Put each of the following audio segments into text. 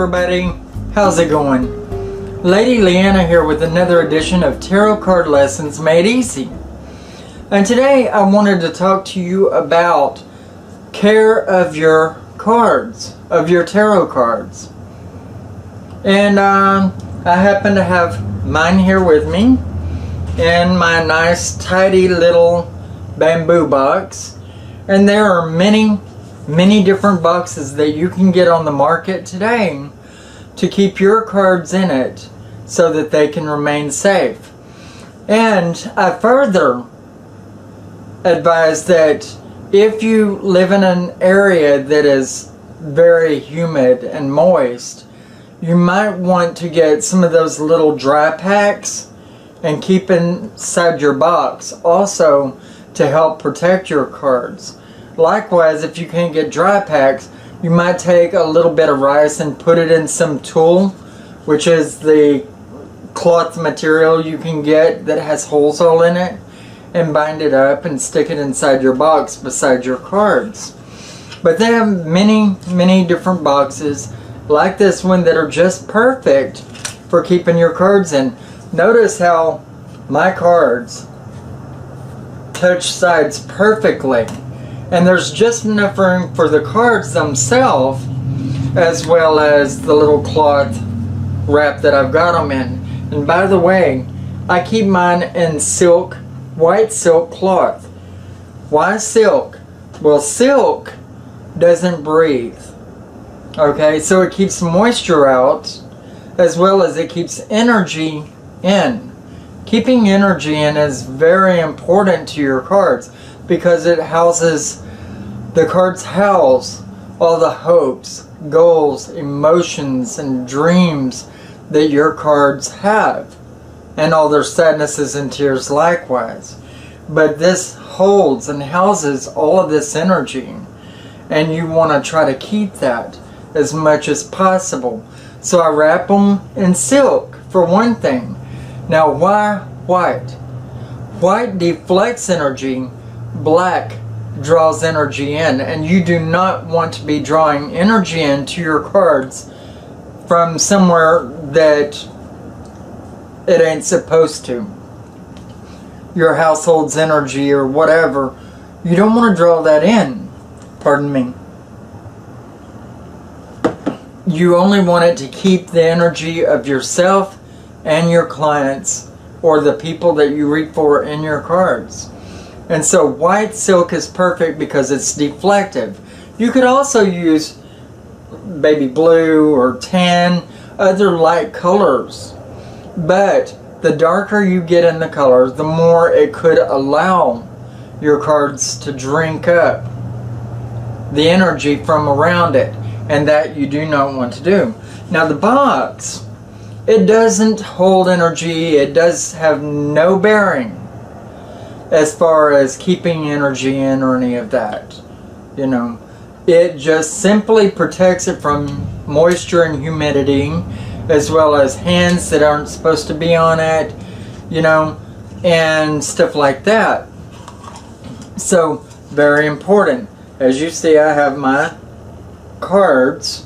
everybody, how's it going? Lady Leeanna here with another edition of Tarot Card Lessons Made Easy. And today I wanted to talk to you about care of your cards, of your tarot cards. And I happen to have mine here with me in my nice tidy little bamboo box. And there are many different boxes that you can get on the market today to keep your cards in it so that they can remain safe. And I further advise that if you live in an area that is very humid and moist, you might want to get some of those little dry packs and keep inside your box also to help protect your cards. Likewise, if you can't get dry packs, you might take a little bit of rice and put it in some tulle, which is the cloth material you can get that has holes all in it, and bind it up and stick it inside your box beside your cards. But they have many different boxes like this one that are just perfect for keeping your cards in. Notice how my cards touch sides perfectly. And there's just enough room for the cards themselves as well as the little cloth wrap that I've got them in. And by the way, I keep mine in silk, white silk cloth. Why silk? Well, silk doesn't breathe. Okay, so it keeps moisture out as well as it keeps energy in. Keeping energy in is very important to your cards because it houses, the cards house all the hopes, goals, emotions, and dreams that your cards have, and all their sadnesses and tears likewise. But this holds and houses all of this energy, and you want to try to keep that as much as possible. So I wrap them in silk for one thing. Now why white? White deflects energy, black draws energy in, and you do not want to be drawing energy into your cards from somewhere that it ain't supposed to. Your household's energy or whatever, you don't want to draw that in. Pardon me. You only want it to keep the energy of yourself and your clients or the people that you read for in your cards. And so white silk is perfect because it's deflective. You could also use baby blue or tan, other light colors. But the darker you get in the colors, the more it could allow your cards to drink up the energy from around it. And that you do not want to do. Now the box, it doesn't hold energy. It does have no bearing as far as keeping energy in or any of that. You know, it just simply protects it from moisture and humidity, as well as hands that aren't supposed to be on it, you know, and stuff like that. So, very important. As you see, I have my cards,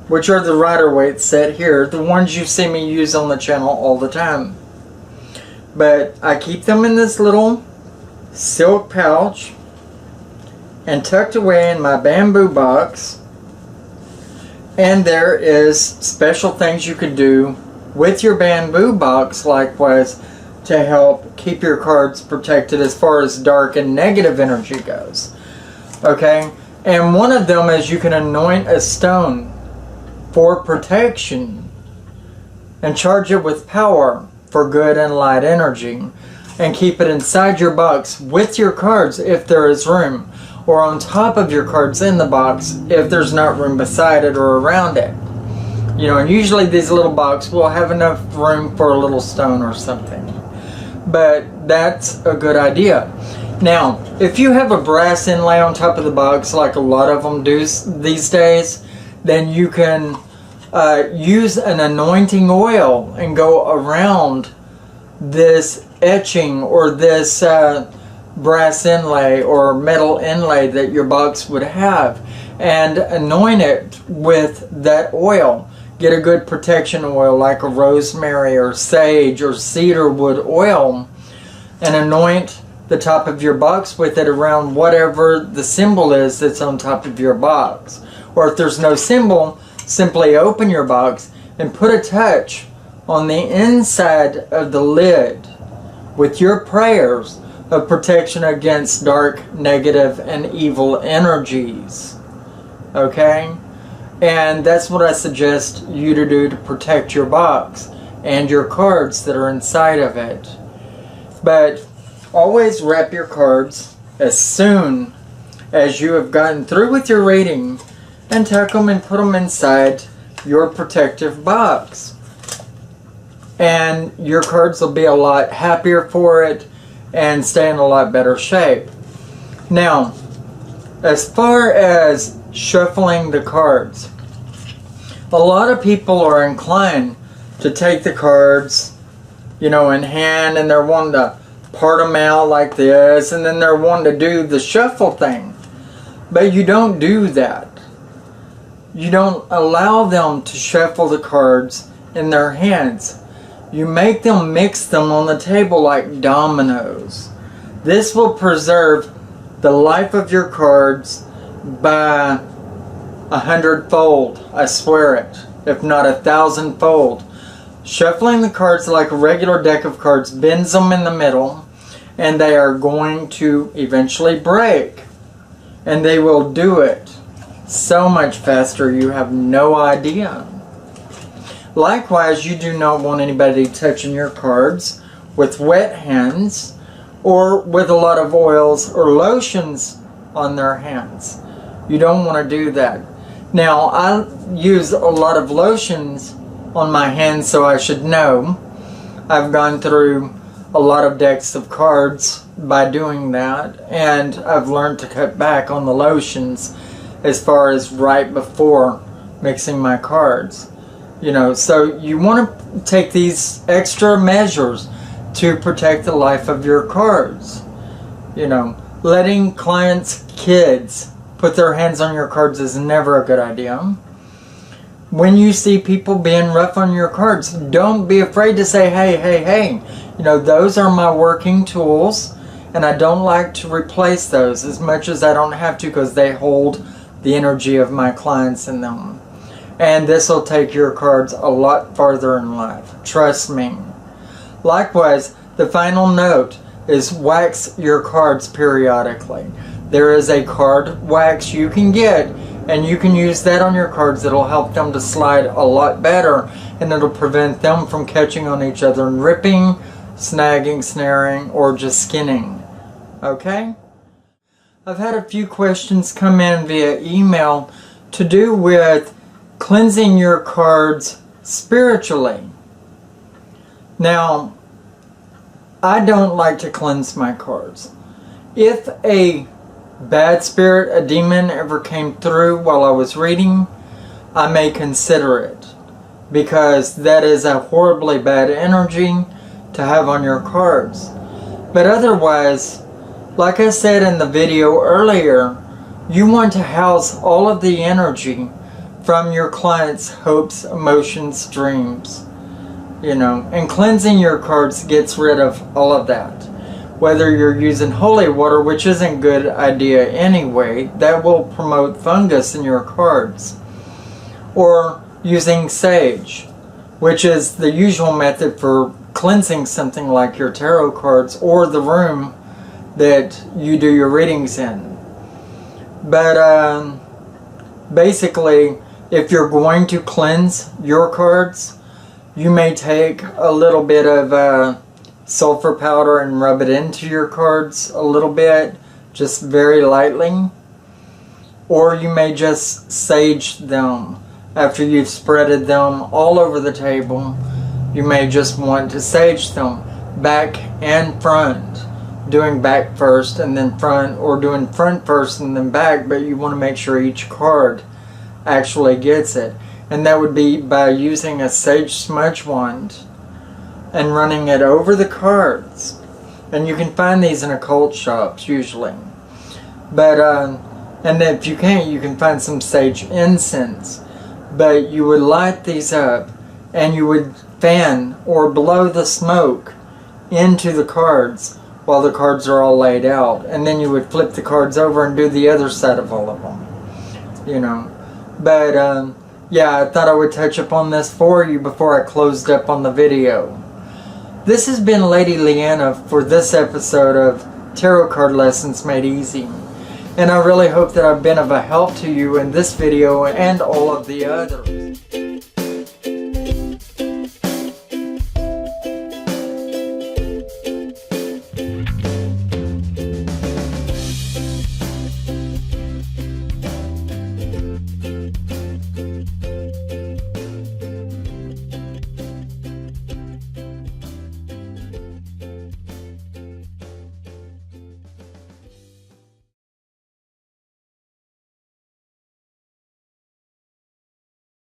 which are the Rider-Waite set here, the ones you see me use on the channel all the time. But I keep them in this little silk pouch and tucked away in my bamboo box. And there is special things you could do with your bamboo box likewise to help keep your cards protected as far as dark and negative energy goes. Okay? And one of them is you can anoint a stone for protection and charge it with power for good and light energy, and keep it inside your box with your cards if there is room, or on top of your cards in the box if there's not room beside it or around it. You know, and usually these little boxes will have enough room for a little stone or something. But that's a good idea. Now, if you have a brass inlay on top of the box, like a lot of them do these days, then you can use an anointing oil and go around this etching or this brass inlay or metal inlay that your box would have, and anoint it with that oil. Get a good protection oil like a rosemary or sage or cedarwood oil, and anoint the top of your box with it around whatever the symbol is that's on top of your box. Or if there's no symbol, simply open your box and put a touch on the inside of the lid with your prayers of protection against dark, negative, and evil energies. Okay? And that's what I suggest you to do to protect your box and your cards that are inside of it. But always wrap your cards as soon as you have gotten through with your reading and tuck them and put them inside your protective box. And your cards will be a lot happier for it and stay in a lot better shape. Now, as far as shuffling the cards, a lot of people are inclined to take the cards, in hand, and they're wanting to part them out like this, and then they're wanting to do the shuffle thing. But you don't do that. You don't allow them to shuffle the cards in their hands. You make them mix them on the table like dominoes. This will preserve the life of your cards by 100-fold, I swear it, if not 1,000-fold. Shuffling the cards like a regular deck of cards bends them in the middle, and they are going to eventually break. And they will do it so much faster you have no idea. Likewise, you do not want anybody touching your cards with wet hands or with a lot of oils or lotions on their hands. You don't want to do that. Now, I use a lot of lotions on my hands, so I should know. I've gone through a lot of decks of cards by doing that, and I've learned to cut back on the lotions as far as right before mixing my cards. So you want to take these extra measures to protect the life of your cards. Letting clients' kids put their hands on your cards is never a good idea. When you see people being rough on your cards, don't be afraid to say, hey. Those are my working tools, and I don't like to replace those as much as I don't have to, because they hold the energy of my clients in them. And this will take your cards a lot farther in life. Trust me. Likewise, the final note is wax your cards periodically. There is a card wax you can get, and you can use that on your cards. It'll help them to slide a lot better, and it'll prevent them from catching on each other and ripping, snagging, snaring, or just skinning. Okay? I've had a few questions come in via email to do with cleansing your cards spiritually. Now, I don't like to cleanse my cards. If a bad spirit, a demon, ever came through while I was reading, I may consider it, because that is a horribly bad energy to have on your cards. But otherwise, like I said in the video earlier, you want to house all of the energy from your client's hopes, emotions, dreams. And cleansing your cards gets rid of all of that. Whether you're using holy water, which isn't a good idea anyway, that will promote fungus in your cards. Or using sage, which is the usual method for cleansing something like your tarot cards or the room that you do your readings in. But basically, if you're going to cleanse your cards, you may take a little bit of sulfur powder and rub it into your cards a little bit, just very lightly. Or you may just sage them after you've spreaded them all over the table. You may just want to sage them back and front, doing back first and then front, or doing front first and then back, but you want to make sure each card actually gets it. And that would be by using a sage smudge wand and running it over the cards. And you can find these in occult shops usually. But And if you can't, you can find some sage incense. But you would light these up, and you would fan or blow the smoke into the cards while the cards are all laid out. And then you would flip the cards over and do the other side of all of them. You know. But, yeah, I thought I would touch upon this for you before I closed up on the video. This has been Lady Leeanna for this episode of Tarot Card Lessons Made Easy. And I really hope that I've been of a help to you in this video and all of the others.